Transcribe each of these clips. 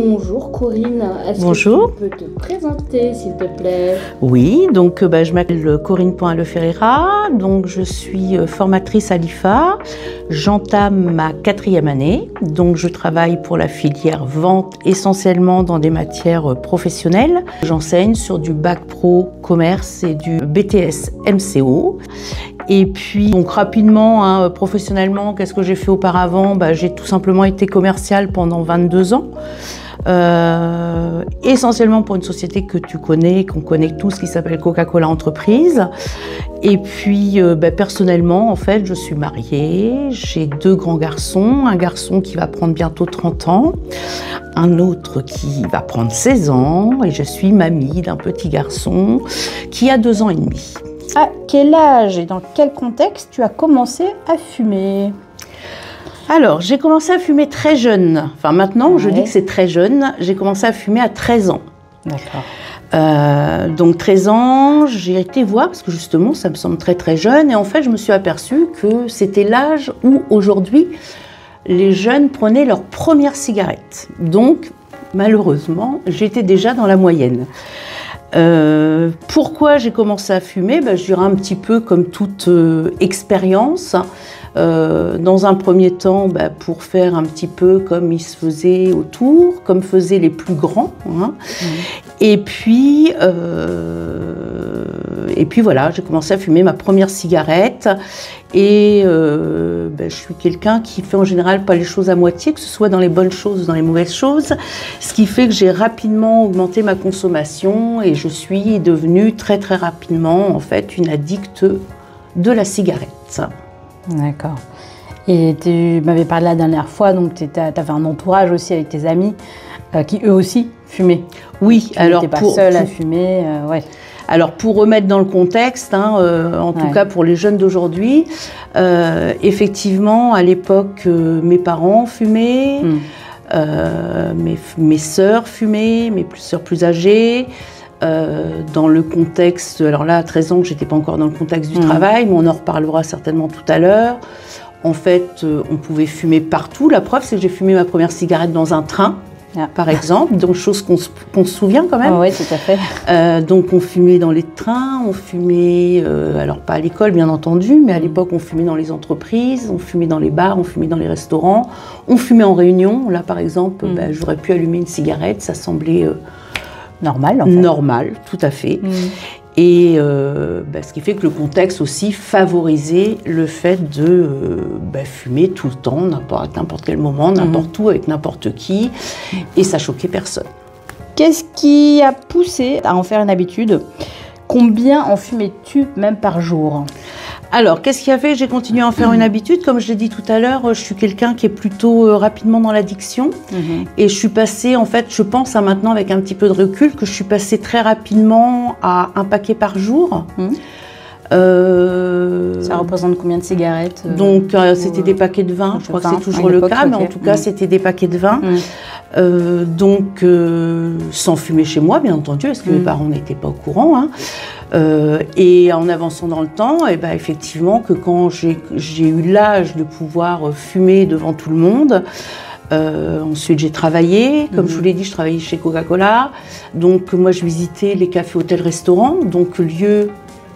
Bonjour Corinne, est-ce Bonjour. que tu peux te présenter s'il te plaît? Oui, donc je m'appelle Corinne Poin-Le-Ferreira, donc je suis formatrice à l'IFA, j'entame ma 4e année, donc je travaille pour la filière vente essentiellement dans des matières professionnelles. J'enseigne sur du bac pro commerce et du BTS MCO. Et puis, donc rapidement, professionnellement, qu'est-ce que j'ai fait auparavant? J'ai tout simplement été commerciale pendant 22 ans. Essentiellement pour une société que tu connais, qu'on connaît tous, qui s'appelle Coca-Cola Entreprise. Et puis personnellement, en fait, je suis mariée, j'ai 2 grands garçons, un garçon qui va prendre bientôt 30 ans, un autre qui va prendre 16 ans, et je suis mamie d'un petit garçon qui a 2 ans et demi. À quel âge et dans quel contexte tu as commencé à fumer ? Alors, j'ai commencé à fumer très jeune. Enfin, maintenant, je dis que c'est très jeune. J'ai commencé à fumer à 13 ans. D'accord. Donc, 13 ans, j'ai été voir, parce que justement, ça me semble très, très jeune. Et en fait, je me suis aperçue que c'était l'âge où, aujourd'hui, les jeunes prenaient leur première cigarette. Donc, malheureusement, j'étais déjà dans la moyenne. Pourquoi j'ai commencé à fumer? Je dirais un petit peu comme toute expérience. Dans un premier temps, pour faire un petit peu comme il se faisait autour, comme faisaient les plus grands. Et puis voilà, j'ai commencé à fumer ma première cigarette. Et je suis quelqu'un qui fait en général pas les choses à moitié, que ce soit dans les bonnes choses ou dans les mauvaises choses. Ce qui fait que j'ai rapidement augmenté ma consommation et je suis devenue très très rapidement en fait une addicte de la cigarette. D'accord. Et tu m'avais parlé la dernière fois, donc tu avais un entourage aussi avec tes amis qui eux aussi fumaient. Oui, alors tu n'étais pas seule à fumer, ouais. Alors pour remettre dans le contexte, en tout cas pour les jeunes d'aujourd'hui, effectivement à l'époque mes parents fumaient, mes sœurs fumaient, mes sœurs plus âgées. Dans le contexte, alors là à 13 ans j'étais pas encore dans le contexte du travail, mais on en reparlera certainement tout à l'heure. En fait on pouvait fumer partout, la preuve c'est que j'ai fumé ma première cigarette dans un train. Par exemple, donc chose qu'on se souvient quand même. Oui, tout à fait. Donc on fumait dans les trains, on fumait, alors pas à l'école bien entendu, mais à l'époque on fumait dans les entreprises, on fumait dans les bars, on fumait dans les restaurants, on fumait en réunion. Là par exemple, j'aurais pu allumer une cigarette, ça semblait normal en fait. Normal, tout à fait. Et ce qui fait que le contexte aussi favorisait le fait de fumer tout le temps, à n'importe quel moment, n'importe où, avec n'importe qui, et ça choquait personne. Qu'est-ce qui a poussé à en faire une habitude? Combien en fumais-tu même par jour? Alors, qu'est-ce qui a fait? J'ai continué à en faire une habitude. Comme je l'ai dit tout à l'heure, je suis quelqu'un qui est plutôt rapidement dans l'addiction. Et je suis passée, en fait, je pense à maintenant avec un petit peu de recul, que je suis passée très rapidement à 1 paquet par jour. Ça représente combien de cigarettes? Donc, c'était des paquets de 20. Je crois que c'est toujours le cas, mais en tout cas, c'était des paquets de 20. Donc, sans fumer chez moi, bien entendu, parce que mes parents n'étaient pas au courant. Et en avançant dans le temps, effectivement, que quand j'ai eu l'âge de pouvoir fumer devant tout le monde, ensuite j'ai travaillé, comme je vous l'ai dit, je travaillais chez Coca-Cola. Donc, moi, je visitais les cafés, hôtels, restaurants, donc lieux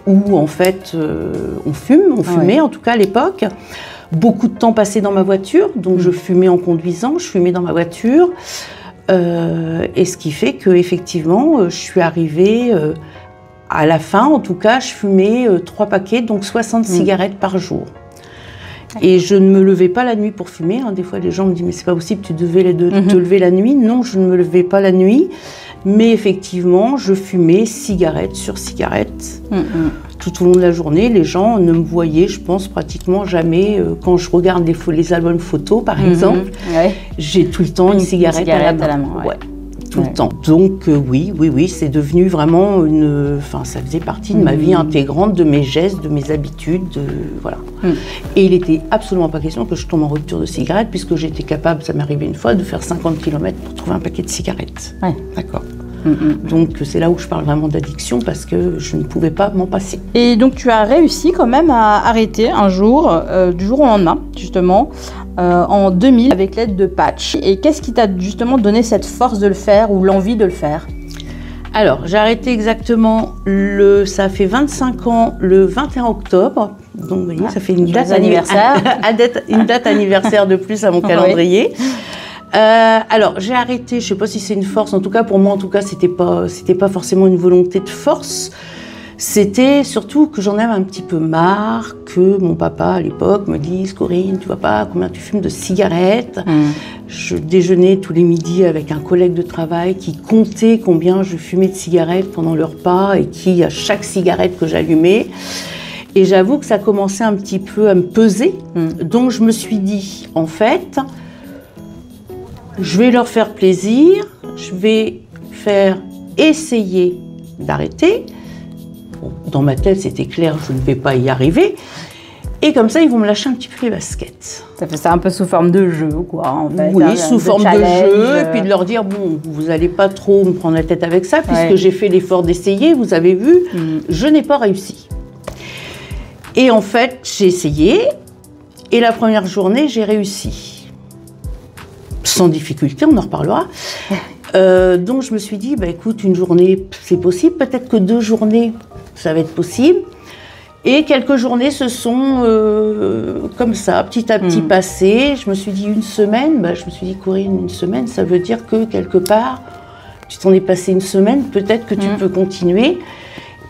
où en fait on fumait en tout cas à l'époque. Beaucoup de temps passé dans ma voiture, donc je fumais en conduisant, je fumais dans ma voiture. Et ce qui fait que effectivement, je suis arrivée à la fin, en tout cas, je fumais 3 paquets, donc 60 cigarettes par jour. Et je ne me levais pas la nuit pour fumer. Des fois, les gens me disent « mais c'est pas possible, tu devais te lever la nuit ». Non, je ne me levais pas la nuit. Mais effectivement, je fumais cigarette sur cigarette. Tout au long de la journée, les gens ne me voyaient, je pense, pratiquement jamais. Quand je regarde les albums photos, par exemple, j'ai tout le temps une cigarette à la main. Tout le temps. Donc oui, c'est devenu vraiment ça faisait partie de ma vie intégrante, de mes gestes, de mes habitudes, voilà. Et il n'était absolument pas question que je tombe en rupture de cigarette, puisque j'étais capable, ça m'est arrivé une fois, de faire 50 km pour trouver un paquet de cigarettes. D'accord. Donc c'est là où je parle vraiment d'addiction, parce que je ne pouvais pas m'en passer. Et donc tu as réussi quand même à arrêter un jour, du jour au lendemain, justement, en 2000 avec l'aide de patchs. Et qu'est-ce qui t'a justement donné cette force de le faire ou l'envie de le faire? Alors, j'ai arrêté exactement, ça fait 25 ans, le 21 octobre. Donc, vous voyez, ça fait une date anniversaire. Une date anniversaire de plus à mon calendrier. Oui. Alors, j'ai arrêté, je ne sais pas si c'est une force, en tout cas, pour moi, en tout cas, c'était pas forcément une volonté de force. C'était surtout que j'en avais un petit peu marre que mon papa, à l'époque, me dise « Corinne, tu vois pas combien tu fumes de cigarettes ?» Je déjeunais tous les midis avec un collègue de travail qui comptait combien je fumais de cigarettes pendant le repas et qui, à chaque cigarette que j'allumais. Et j'avoue que ça commençait un petit peu à me peser. Donc je me suis dit, en fait, je vais leur faire plaisir, je vais faire essayer d'arrêter. Bon, dans ma tête, c'était clair, je ne vais pas y arriver. Et comme ça, ils vont me lâcher un petit peu les baskets. Ça fait ça un peu sous forme de jeu, quoi, en fait. Oui, sous forme de jeu, et puis de leur dire, bon, vous n'allez pas trop me prendre la tête avec ça, puisque j'ai fait l'effort d'essayer, vous avez vu, je n'ai pas réussi. Et en fait, j'ai essayé, et la première journée, j'ai réussi. Sans difficulté, on en reparlera. Donc je me suis dit, bah, écoute, une journée, c'est possible, peut-être que 2 journées, ça va être possible. Et quelques journées se sont comme ça, petit à petit passées. Je me suis dit une semaine, bah, je me suis dit, Corinne, une semaine, ça veut dire que quelque part, tu t'en es passé une semaine, peut-être que tu peux continuer.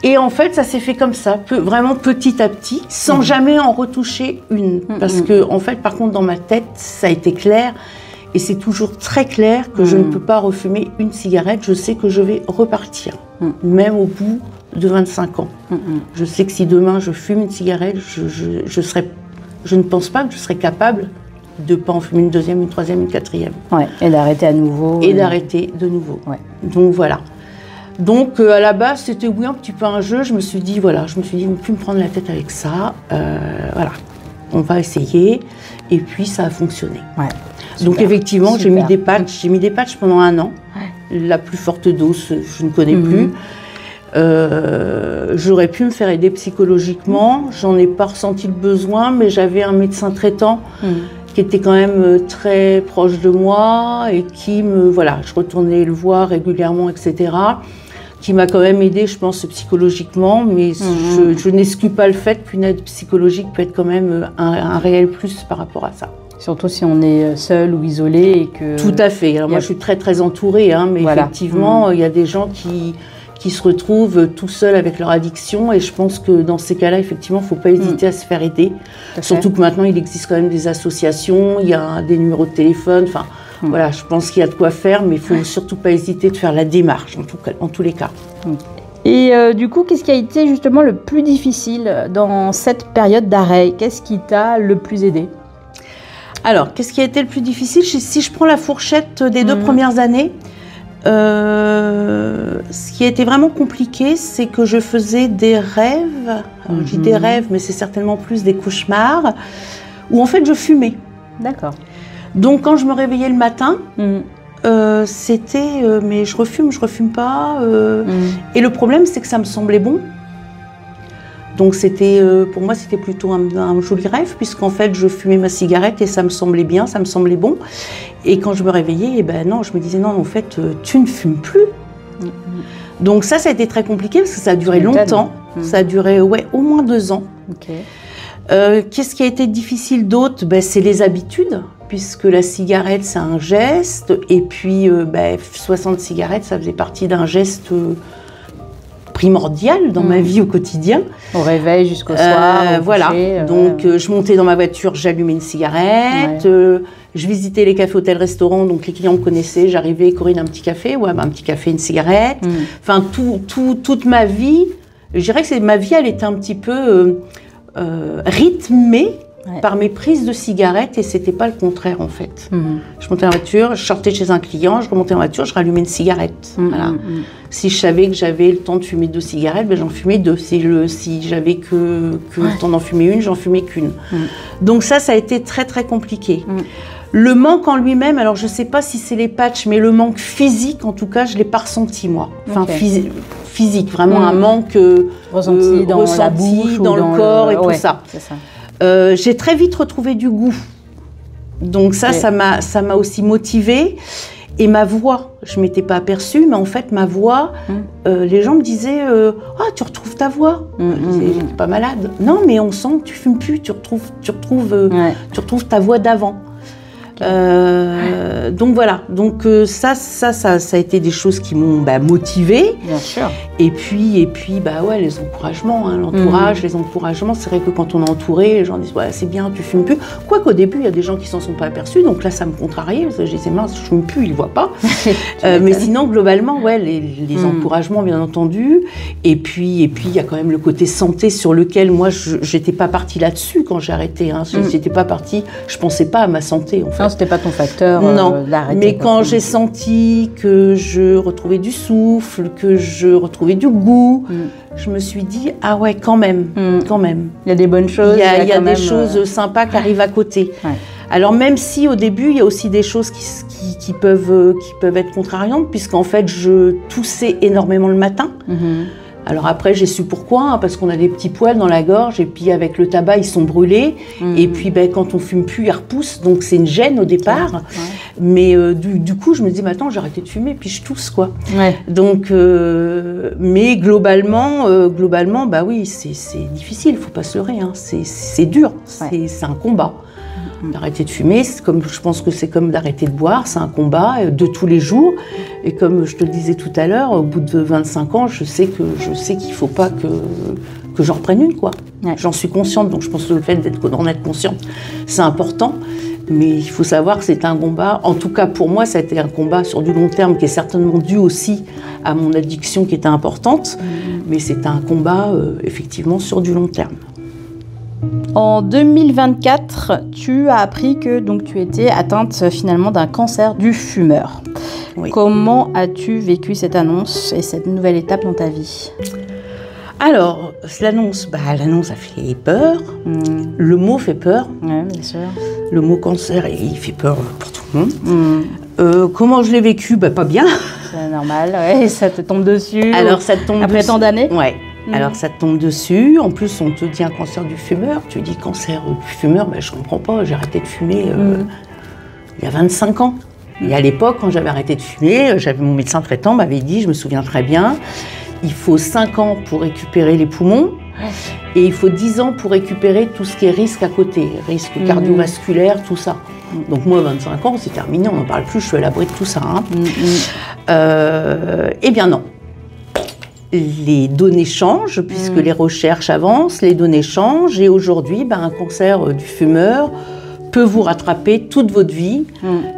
Et en fait, ça s'est fait comme ça, vraiment petit à petit, sans jamais en retoucher une. Parce que, en fait, par contre, dans ma tête, ça a été clair. Et c'est toujours très clair que je ne peux pas refumer une cigarette. Je sais que je vais repartir, même au bout de 25 ans. Je sais que si demain je fume une cigarette, je ne pense pas que je serais capable de ne pas en fumer une deuxième, une troisième, une quatrième. Ouais, et d'arrêter à nouveau. Et d'arrêter de nouveau. Ouais. Donc voilà. Donc à la base, c'était oui un petit peu un jeu. Je me suis dit, voilà, je me suis dit, ne plus me prendre la tête avec ça. Voilà, on va essayer. Et puis ça a fonctionné. Ouais. Donc effectivement, j'ai mis des patchs. J'ai mis des patchs pendant 1 an. Ouais. La plus forte dose, je ne connais plus. J'aurais pu me faire aider psychologiquement. J'en ai pas ressenti le besoin, mais j'avais un médecin traitant qui était quand même très proche de moi et qui me, voilà, je retournais le voir régulièrement, etc. Qui m'a quand même aidé, je pense, psychologiquement, mais je n'exclus pas le fait qu'une aide psychologique peut être quand même un réel plus par rapport à ça. Surtout si on est seul ou isolé et que... Tout à fait. Alors moi, je suis très, très entourée, hein, mais voilà. Effectivement, il y a des gens qui se retrouvent tout seuls avec leur addiction et je pense que dans ces cas-là, effectivement, il ne faut pas hésiter à se faire aider. Surtout que maintenant, il existe quand même des associations, il y a des numéros de téléphone, enfin... Voilà, je pense qu'il y a de quoi faire, mais il ne faut surtout pas hésiter de faire la démarche, en tous les cas. Et du coup, qu'est-ce qui a été justement le plus difficile dans cette période d'arrêt? Qu'est-ce qui t'a le plus aidé? Alors, qu'est-ce qui a été le plus difficile? Si je prends la fourchette des 2 premières années, ce qui a été vraiment compliqué, c'est que je faisais des rêves. Alors, je dis des rêves, mais c'est certainement plus des cauchemars, où en fait je fumais. D'accord. Donc quand je me réveillais le matin, c'était mais je refume pas. Et le problème, c'est que ça me semblait bon. Donc c'était pour moi, c'était plutôt un joli rêve, puisqu'en fait, je fumais ma cigarette et ça me semblait bien, ça me semblait bon. Et quand je me réveillais, eh ben non, je me disais non, en fait, tu ne fumes plus. Donc ça a été très compliqué parce que ça a duré longtemps. Ça a duré au moins 2 ans. Qu'est-ce qui a été difficile d'autre? C'est les habitudes. Puisque la cigarette, c'est un geste, et puis 60 cigarettes, ça faisait partie d'un geste primordial dans ma vie au quotidien. Au réveil jusqu'au soir. Voilà, donc je montais dans ma voiture, j'allumais une cigarette, je visitais les cafés, hôtels, restaurants, donc les clients me connaissaient, j'arrivais, Corinne, un petit café, un petit café, une cigarette. Enfin, toute ma vie, je dirais que ma vie, elle était un petit peu rythmée par mes prises de cigarettes, et c'était pas le contraire en fait. Je montais en voiture, je sortais chez un client, je remontais en voiture, je rallumais une cigarette. Voilà. Si je savais que j'avais le temps de fumer 2 cigarettes, j'en fumais 2. Si j'avais que le temps d'en fumer une, j'en fumais qu'une. Donc ça a été très très compliqué. Le manque en lui-même, alors je sais pas si c'est les patchs, mais le manque physique, en tout cas, je l'ai pas ressenti moi. Enfin physique, vraiment un manque ressenti dans la bouche, dans le corps et tout ça. J'ai très vite retrouvé du goût. Donc ça m'a aussi motivée. Et ma voix, je ne m'étais pas aperçue, mais en fait, ma voix, les gens me disaient « Ah, tu retrouves ta voix ?» J'étais pas malade. Non, mais on sent que tu fumes plus, tu retrouves ta voix d'avant. Donc voilà, donc ça a été des choses qui m'ont motivée. Bien sûr. Et puis ouais, les encouragements, hein, l'entourage, les encouragements. C'est vrai que quand on est entouré, les gens disent ouais, c'est bien, tu fumes plus. Quoiqu'au début, il y a des gens qui s'en sont pas aperçus, donc là ça me contrariait parce que je disais mince, je fume plus, ils voient pas. Mais sinon globalement, ouais, les encouragements bien entendu. Et puis il y a quand même le côté santé sur lequel moi j'étais pas partie là-dessus quand j'ai arrêté. Hein. J'étais pas partie, je pensais pas à ma santé en fait. Non, c'était pas ton facteur d'arrêter. Mais quand j'ai senti que je retrouvais du souffle, que je retrouvais du goût, je me suis dit ah ouais quand même. Il y a des bonnes choses. Il y a des choses sympas qui arrivent à côté. Ouais. Alors même si au début il y a aussi des choses qui peuvent être contrariantes, puisqu'en fait je toussais énormément le matin. Alors après, j'ai su pourquoi, hein, parce qu'on a des petits poils dans la gorge, et puis avec le tabac, ils sont brûlés, et puis quand on fume plus, ils repoussent, donc c'est une gêne au départ. Ouais. Mais du coup, je me dis, attends, j'ai arrêté de fumer, puis je tousse, quoi. Ouais. Donc, mais globalement, bah oui, c'est difficile, il faut pas se leurrer, hein, c'est dur, c'est un combat. D'arrêter de fumer, je pense que c'est comme d'arrêter de boire, c'est un combat de tous les jours. Et comme je te le disais tout à l'heure, au bout de 25 ans, je sais qu'il ne faut pas que j'en reprenne une, quoi. Ouais. J'en suis consciente, donc je pense que le fait d'en être consciente, c'est important. Mais il faut savoir que c'est un combat, en tout cas pour moi, ça a été un combat sur du long terme qui est certainement dû aussi à mon addiction qui était importante. Mais c'est un combat, effectivement, sur du long terme. En 2024, tu as appris que donc, tu étais atteinte finalement d'un cancer du fumeur. Oui. Comment as-tu vécu cette annonce et cette nouvelle étape dans ta vie ? Alors, l'annonce a fait peur. Le mot fait peur. Oui, bien sûr. Le mot cancer, il fait peur pour tout le monde. Comment je l'ai vécu ? Pas bien. C'est normal, ouais, ça te tombe dessus. Alors, ça te tombe après tant d'années ? Ouais. Alors ça te tombe dessus, en plus on te dit un cancer du fumeur, tu dis cancer du fumeur, je comprends pas, j'ai arrêté de fumer il y a 25 ans. Et à l'époque, quand j'avais arrêté de fumer, mon médecin traitant m'avait dit, je me souviens très bien, il faut 5 ans pour récupérer les poumons et il faut 10 ans pour récupérer tout ce qui est risque à côté, risque cardiovasculaire, tout ça. Donc moi, 25 ans, c'est terminé, on n'en parle plus, je suis à l'abri de tout ça. Eh bien non. Les données changent, puisque les recherches avancent, les données changent, et aujourd'hui, un cancer du fumeur peut vous rattraper toute votre vie,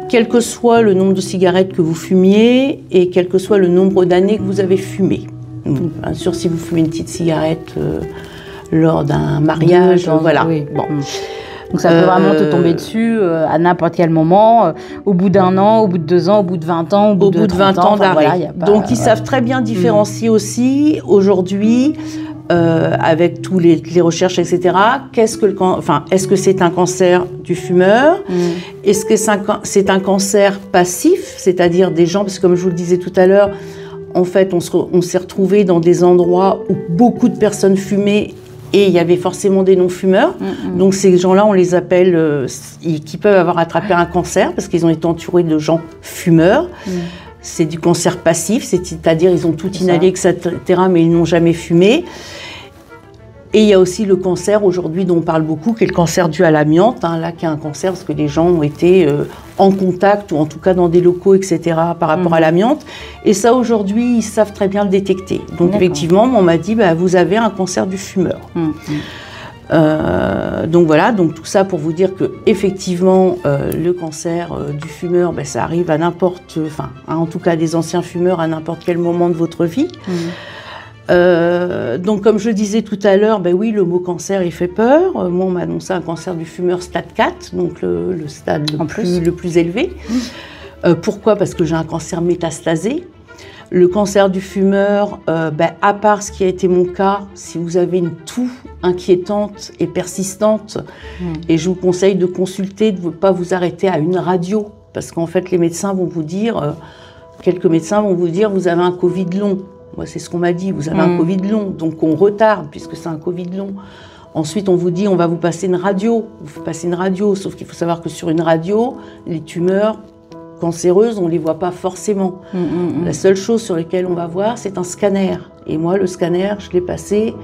quel que soit le nombre de cigarettes que vous fumiez et quel que soit le nombre d'années que vous avez fumé. Bien sûr, si vous fumez une petite cigarette lors d'un mariage, voilà. Oui. Bon. Donc ça peut vraiment te tomber dessus à n'importe quel moment, au bout d'un an, au bout de 2 ans, au bout de 20 ans, au bout de 30 ans d'arrêt. Voilà, donc ils savent très bien différencier aussi aujourd'hui, avec tous les recherches, etc. Est-ce que c'est un cancer du fumeur ? Est-ce que c'est un cancer passif, c'est-à-dire des gens, parce que comme je vous le disais tout à l'heure, en fait on s'est retrouvés dans des endroits où beaucoup de personnes fumaient. Et il y avait forcément des non-fumeurs. Donc ces gens-là, on les appelle, qui peuvent avoir attrapé un cancer parce qu'ils ont été entourés de gens fumeurs. C'est du cancer passif, c'est-à-dire ils ont tout inhalé, etc., mais ils n'ont jamais fumé. Et il y a aussi le cancer aujourd'hui dont on parle beaucoup, qui est le cancer dû à l'amiante, là qui est un cancer parce que les gens ont été en contact ou en tout cas dans des locaux, etc. par rapport à l'amiante. Et ça aujourd'hui, ils savent très bien le détecter. Donc effectivement, on m'a dit, vous avez un cancer du fumeur. Donc voilà, donc tout ça pour vous dire que effectivement le cancer du fumeur, ça arrive à n'importe, en tout cas des anciens fumeurs à n'importe quel moment de votre vie. Donc comme je disais tout à l'heure, oui, le mot cancer il fait peur. Moi on m'a annoncé un cancer du fumeur stade 4, donc le stade le plus élevé. Pourquoi ? Parce que j'ai un cancer métastasé. Le cancer du fumeur, à part ce qui a été mon cas, si vous avez une toux inquiétante et persistante, et je vous conseille de consulter, de ne pas vous arrêter à une radio, parce qu'en fait les médecins vont vous dire, quelques médecins vont vous dire, vous avez un Covid long. Moi, c'est ce qu'on m'a dit, vous avez un Covid long, donc on retarde, puisque c'est un Covid long, Ensuite, on vous dit, on va vous passer une radio. Vous passez une radio, sauf qu'il faut savoir que sur une radio, les tumeurs cancéreuses, on ne les voit pas forcément. La seule chose sur laquelle on va voir, c'est un scanner. Et moi, le scanner, je l'ai passé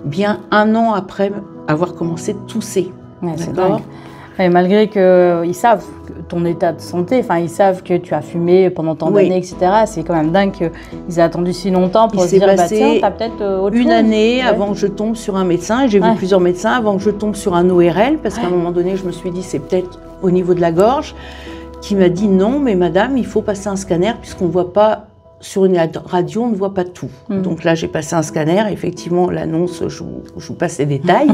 bien 1 an après avoir commencé de tousser. Ouais, c'est dingue. Et malgré qu'ils savent ton état de santé, enfin ils savent que tu as fumé pendant tant d'années, etc. C'est quand même dingue qu'ils aient attendu si longtemps pour se dire, bah tiens, t'as peut-être autre chose. Une année avant que je tombe sur un médecin, et j'ai vu plusieurs médecins avant que je tombe sur un ORL, parce qu'à un moment donné, je me suis dit, c'est peut-être au niveau de la gorge, qui m'a dit, non, mais madame, il faut passer un scanner, puisqu'on ne voit pas, sur une radio, on ne voit pas tout. Donc là, j'ai passé un scanner, effectivement, l'annonce, je vous passe les détails.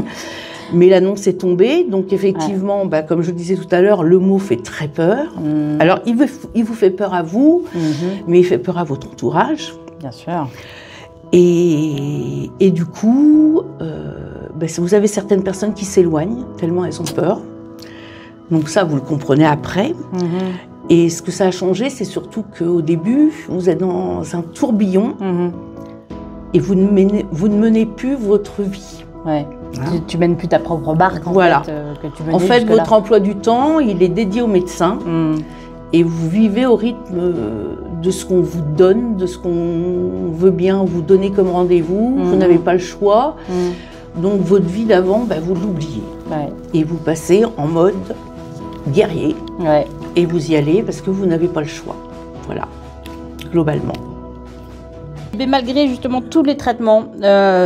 Mais l'annonce est tombée, donc effectivement, bah, comme je le disais tout à l'heure, le mot fait très peur. Alors, il vous fait peur à vous, mais il fait peur à votre entourage. Bien sûr. Et du coup, bah, vous avez certaines personnes qui s'éloignent, tellement elles ont peur. Donc ça, vous le comprenez après. Et ce que ça a changé, c'est surtout qu'au début, vous êtes dans un tourbillon et vous ne menez plus votre vie. Ouais. Tu mènes plus ta propre barque, en fait, que tu menais. En fait, votre emploi du temps, il est dédié au médecin et vous vivez au rythme de ce qu'on vous donne, de ce qu'on veut bien vous donner comme rendez-vous. Vous n'avez pas le choix. Donc, votre vie d'avant, bah, vous l'oubliez. Et vous passez en mode guerrier. Et vous y allez parce que vous n'avez pas le choix. Voilà, globalement. Mais malgré justement tous les traitements,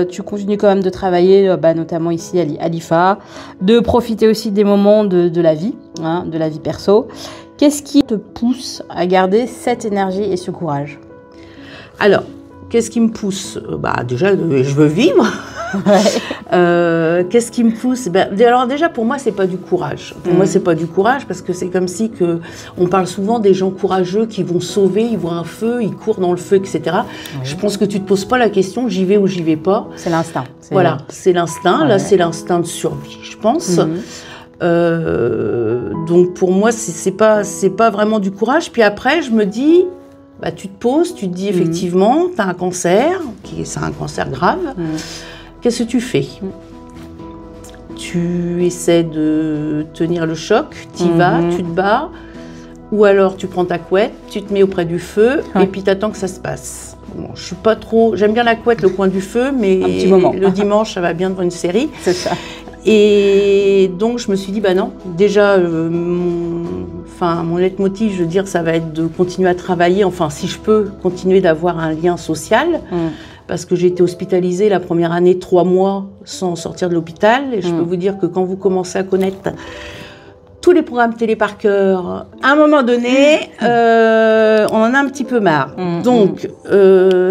tu continues quand même de travailler, notamment ici à l'IFA, de profiter aussi des moments de la vie, de la vie perso. Qu'est-ce qui te pousse à garder cette énergie et ce courage? Alors, qu'est-ce qui me pousse? Déjà, je veux vivre. Qu'est-ce qui me pousse? Alors déjà, pour moi, c'est pas du courage. Pour moi, c'est pas du courage parce que c'est comme si on parle souvent des gens courageux qui vont sauver, ils voient un feu, ils courent dans le feu, etc. Je pense que tu te poses pas la question, j'y vais ou j'y vais pas. C'est l'instinct. Voilà, c'est l'instinct. Là, c'est l'instinct de survie, je pense. Donc pour moi, c'est pas vraiment du courage. Puis après, je me dis, tu te poses, tu te dis effectivement, tu as un cancer, c'est un cancer grave. Qu'est-ce que tu fais? Tu essaies de tenir le choc, tu y vas, tu te bats, ou alors tu prends ta couette, tu te mets auprès du feu et puis tu attends que ça se passe. Bon, je suis pas trop, j'aime bien la couette, le coin du feu, mais un petit moment. Le dimanche, ça va bien devant une série. C'est ça. Et donc je me suis dit, non, déjà, mon leitmotiv, je veux dire, ça va être de continuer à travailler, enfin si je peux continuer d'avoir un lien social. Parce que j'ai été hospitalisée la première année 3 mois sans sortir de l'hôpital. Et je peux vous dire que quand vous commencez à connaître tous les programmes télé par cœur, à un moment donné, on en a un petit peu marre. Donc,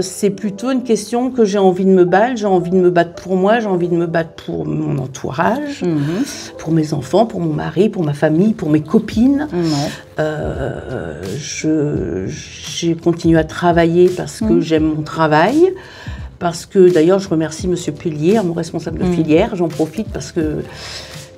c'est plutôt une question que j'ai envie de me battre. J'ai envie de me battre pour moi, j'ai envie de me battre pour mon entourage, pour mes enfants, pour mon mari, pour ma famille, pour mes copines. J'ai continué à travailler parce que j'aime mon travail. Parce que, d'ailleurs, je remercie M. Pellier, mon responsable de filière. J'en profite parce que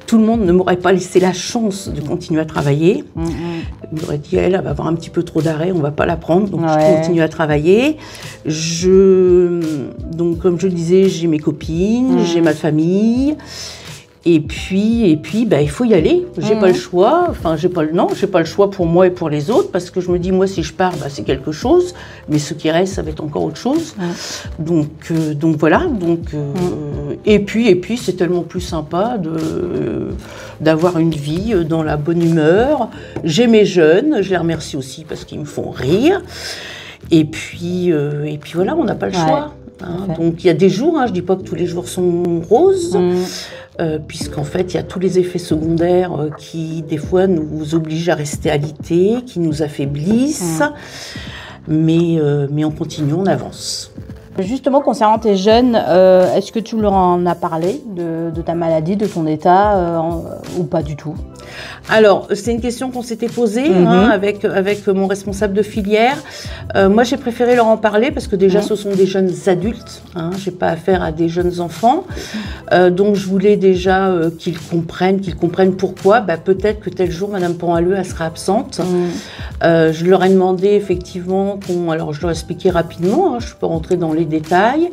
tout le monde ne m'aurait pas laissé la chance de continuer à travailler. Il m'aurait dit, elle va avoir un petit peu trop d'arrêt, on ne va pas la prendre. Donc, je continue à travailler. Donc, comme je le disais, j'ai mes copines, j'ai ma famille. Et puis, il faut y aller. J'ai pas le choix. Enfin, j'ai pas le choix pour moi et pour les autres parce que je me dis, moi, si je pars, c'est quelque chose. Mais ce qui reste, ça va être encore autre chose. Donc voilà. Et puis, c'est tellement plus sympa d'avoir une vie dans la bonne humeur. J'ai mes jeunes, je les remercie aussi parce qu'ils me font rire. Et puis voilà, on n'a pas le choix. Donc il y a des jours, je dis pas que tous les jours sont roses. Puisqu'en fait, il y a tous les effets secondaires qui, des fois, nous obligent à rester alités, qui nous affaiblissent, mais on continue, on avance. Justement, concernant tes jeunes, est-ce que tu leur en as parlé de ta maladie, de ton état, ou pas du tout? Alors, c'est une question qu'on s'était posée avec mon responsable de filière. Moi, j'ai préféré leur en parler parce que déjà, ce sont des jeunes adultes. J'ai pas affaire à des jeunes enfants. Donc, je voulais déjà qu'ils comprennent pourquoi. Peut-être que tel jour, Madame Panhaleux, elle sera absente. Je leur ai demandé effectivement alors je leur ai expliqué rapidement, je peux rentrer dans les détails.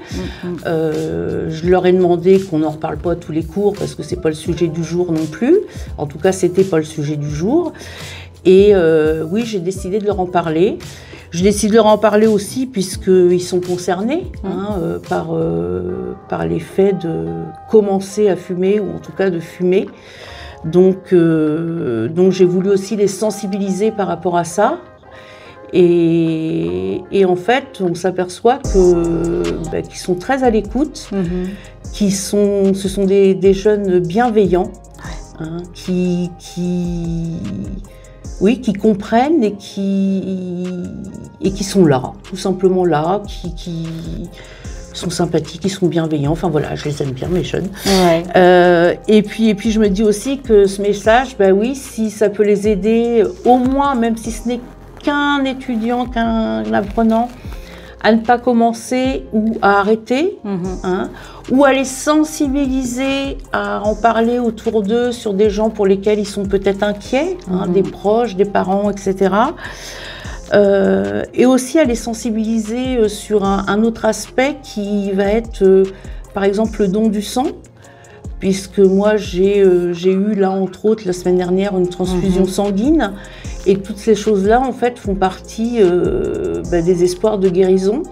Je leur ai demandé qu'on n'en reparle pas à tous les cours parce que c'est pas le sujet du jour non plus. En tout cas, c'était pas le sujet du jour. Et oui, j'ai décidé de leur en parler. Je décide de leur en parler aussi puisqu'ils sont concernés par les faits de commencer à fumer ou en tout cas de fumer. Donc j'ai voulu aussi les sensibiliser par rapport à ça. Et en fait, on s'aperçoit qu'ils sont très à l'écoute, ce sont des jeunes bienveillants, qui comprennent et qui sont là, tout simplement là, qui sont sympathiques, qui sont bienveillants. Enfin voilà, je les aime bien, mes jeunes. Ouais. Et puis je me dis aussi que ce message, oui, si ça peut les aider, au moins, même si ce n'est qu'un étudiant, qu'un apprenant, à ne pas commencer ou à arrêter, ou à les sensibiliser, à en parler autour d'eux sur des gens pour lesquels ils sont peut-être inquiets, des proches, des parents, etc. Et aussi à les sensibiliser sur un autre aspect qui va être, par exemple, le don du sang. Puisque moi, j'ai eu, là, entre autres, la semaine dernière, une transfusion sanguine. Et toutes ces choses-là, en fait, font partie des espoirs de guérison.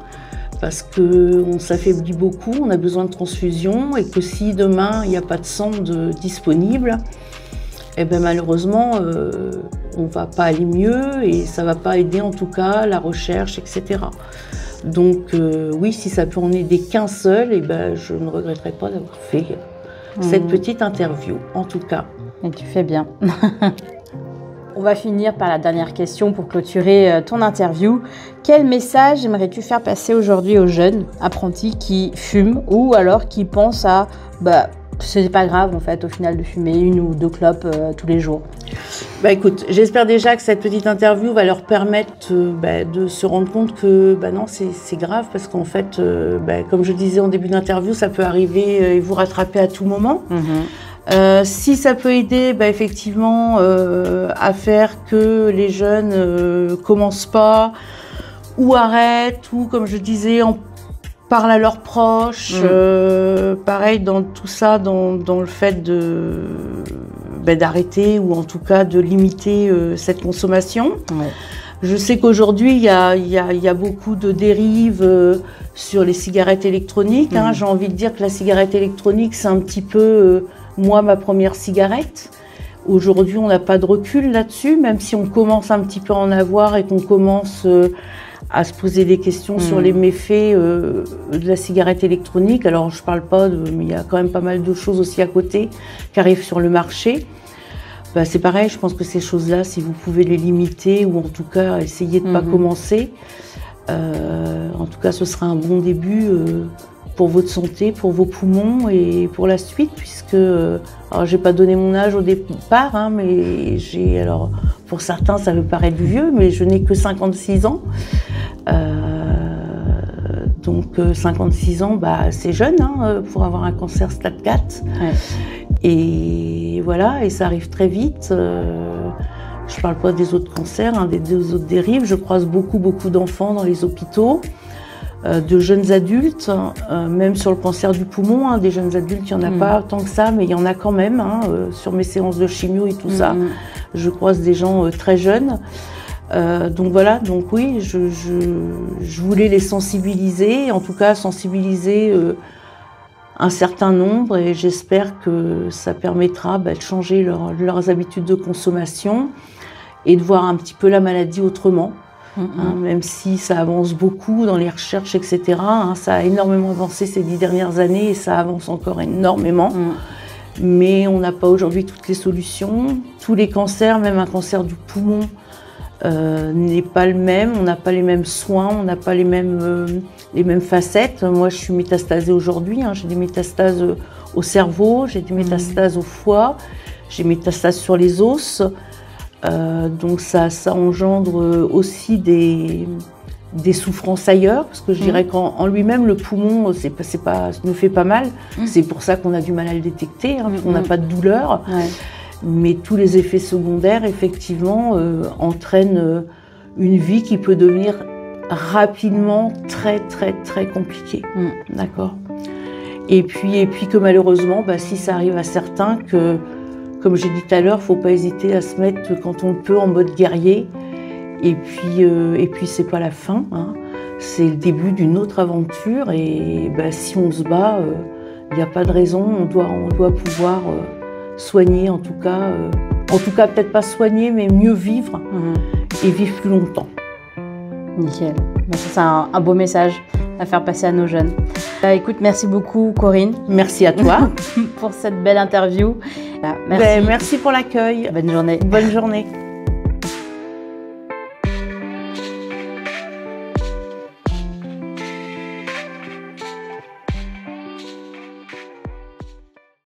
Parce qu'on s'affaiblit beaucoup, on a besoin de transfusion. Et que si demain, il n'y a pas de sang disponible, malheureusement, on ne va pas aller mieux. Et ça ne va pas aider, en tout cas, la recherche, etc. Donc, oui, si ça peut en aider qu'un seul, je ne regretterai pas d'avoir fait cette petite interview, en tout cas. Et tu fais bien. On va finir par la dernière question pour clôturer ton interview. Quel message aimerais-tu faire passer aujourd'hui aux jeunes apprentis qui fument ou alors qui pensent à c'est pas grave en fait au final de fumer 1 ou 2 clopes tous les jours? Écoute, j'espère déjà que cette petite interview va leur permettre de se rendre compte que non, c'est grave parce qu'en fait, comme je disais en début d'interview, ça peut arriver et vous rattraper à tout moment. Si ça peut aider effectivement à faire que les jeunes commencent pas ou arrêtent ou comme je disais en parlent à leurs proches, pareil dans tout ça, dans le fait d'arrêter ou en tout cas de limiter cette consommation. Je sais qu'aujourd'hui il y a beaucoup de dérives sur les cigarettes électroniques. J'ai envie de dire que la cigarette électronique c'est un petit peu moi, ma première cigarette. Aujourd'hui, on n'a pas de recul là-dessus, même si on commence un petit peu à en avoir et qu'on commence à se poser des questions sur les méfaits de la cigarette électronique. Alors, je ne parle pas mais il y a quand même pas mal de choses aussi à côté qui arrivent sur le marché. C'est pareil, je pense que ces choses-là, si vous pouvez les limiter ou en tout cas essayer de ne pas commencer, en tout cas, ce sera un bon début pour votre santé, pour vos poumons et pour la suite, puisque alors j'ai pas donné mon âge au départ, mais alors pour certains ça peut paraître vieux, mais je n'ai que 56 ans. Donc 56 ans, c'est jeune pour avoir un cancer stade 4. Et voilà, et ça arrive très vite. Je parle pas des autres cancers, des autres dérives. Je croise beaucoup d'enfants dans les hôpitaux. De jeunes adultes, même sur le cancer du poumon, des jeunes adultes, il n'y en a pas tant que ça, mais il y en a quand même, sur mes séances de chimio et tout ça. Je croise des gens très jeunes. Donc voilà, donc oui, je voulais les sensibiliser, en tout cas sensibiliser un certain nombre et j'espère que ça permettra de changer leurs habitudes de consommation et de voir un petit peu la maladie autrement. Même si ça avance beaucoup dans les recherches, etc. Ça a énormément avancé ces 10 dernières années et ça avance encore énormément. Mais on n'a pas aujourd'hui toutes les solutions. Tous les cancers, même un cancer du poumon, n'est pas le même, on n'a pas les mêmes soins, on n'a pas les mêmes facettes. Moi, je suis métastasée aujourd'hui, hein, j'ai des métastases au cerveau, j'ai des métastases au foie, j'ai métastases sur les os. Donc ça engendre aussi des souffrances ailleurs, parce que je dirais qu'en lui-même, le poumon, ça nous fait pas mal. C'est pour ça qu'on a du mal à le détecter, hein, on n'a pas de douleur. Ouais. Mais tous les effets secondaires, effectivement, entraînent une vie qui peut devenir rapidement très, très, très compliquée. D'accord. Et puis que malheureusement, si ça arrive à certains, que, comme j'ai dit tout à l'heure, il ne faut pas hésiter à se mettre, quand on peut, en mode guerrier. Et puis c'est pas la fin, hein. C'est le début d'une autre aventure. Et si on se bat, il n'y a pas de raison, on doit pouvoir soigner, en tout cas peut-être pas soigner, mais mieux vivre et vivre plus longtemps. Nickel. C'est un beau message à faire passer à nos jeunes. Écoute, merci beaucoup Corinne. Merci à toi pour cette belle interview. Merci. Merci pour l'accueil. Bonne journée. Bonne journée.